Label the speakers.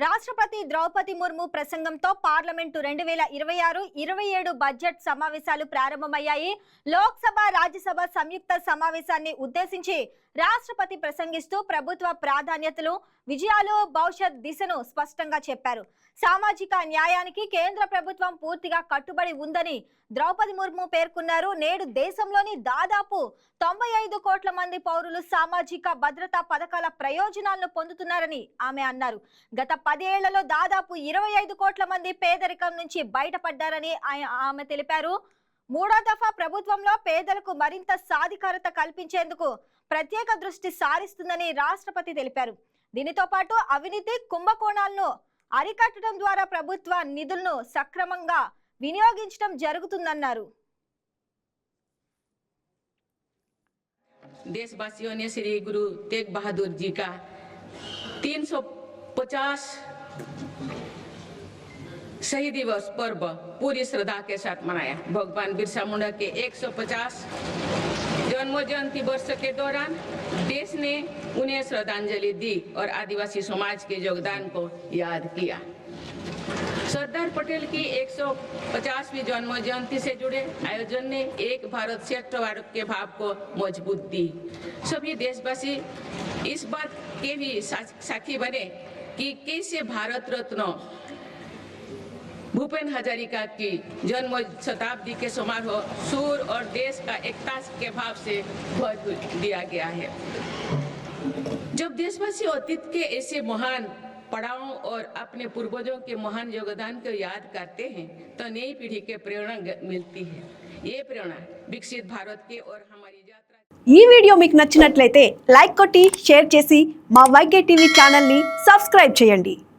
Speaker 1: రాష్ట్రపతి Draupadi Murmu ప్రసంగంతో parliament 2026-27 budget సమావేశాలు ప్రారంభమయ్యాయి. లోక్సభ, రాజ్యసభ సంయుక్త సమావేశాన్ని ఉద్దేశించి రాష్ట్రపతి ప్రసంగిస్తూ ప్రభుత్వ ప్రాధాన్యతలు, విజయాలు, భవిష్యత్ దిశను స్పష్టంగా చెప్పారు. సామాజిక న్యాయానికి కేంద్ర ప్రభుత్వం పూర్తిగా కట్టుబడి ఉందని ద్రౌపది ముర్ము పేర్కొన్నారు. నేడు దేశంలోని దాదాపు 95 కోట్ల మంది పౌరులు సామాజిక భద్రతా పథకాల ప్రయోజనాలను పొందుతున్నారని ఆమె అన్నారు. గత 10 ఏళ్లలో దాదాపు 25 కోట్ల మంది పేదరికం నుంచి బయటపడ్డారని ఆమె తెలిపారు. మూడో దఫా ప్రభుత్వంలో పేదలకు మరింత సాధికారత కల్పించేందుకు ప్రత్యేక దృష్టి సారిస్తుందని రాష్ట్రపతి తెలిపారు. దీనితో పాటు అవినీతి, కుంభకోణాలను అరికట్టడం ద్వారా ప్రభుత్వ నిధులను సక్రమంగా వినియోగించడం జరుగుతుందన్నారు.
Speaker 2: देशवासियों ने श्री गुरु तेग बहादुर जी का 350 शहीद दिवस पर्व पूरी श्रद्धा के साथ मनाया। भगवान बिरसा मुंडा के 150 जन्म जयंती वर्ष के दौरान देश ने उन्हें श्रद्धांजलि दी और आदिवासी समाज के योगदान को याद किया। सरदार पटेल की 150वीं जन्म जयंती से जुड़े आयोजन ने एक भारत श्रेष्ठ भारत के भाव को मजबूत दी। सभी देशवासी इस बात के भी साक्षी बने कि कैसे भारत रत्न भूपेन हजारिका की जन्म शताब्दी के समारोह सूर और देश का एकता के भाव से भर दिया गया है। जब देशवासी अतीत के ऐसे महान पड़ावों और अपने पूर्वजों के महान योगदान को याद करते हैं तो नई पीढ़ी के प्रेरणा मिलती है। ये प्रेरणा विकसित भारत के और हमारी यात्रा।
Speaker 3: ఈ వీడియో మీకు నచ్చినట్లయితే లైక్ కొట్టి షేర్ చేసి మా వైకే టీవీ ఛానల్ ని సబ్స్క్రైబ్ చేయండి।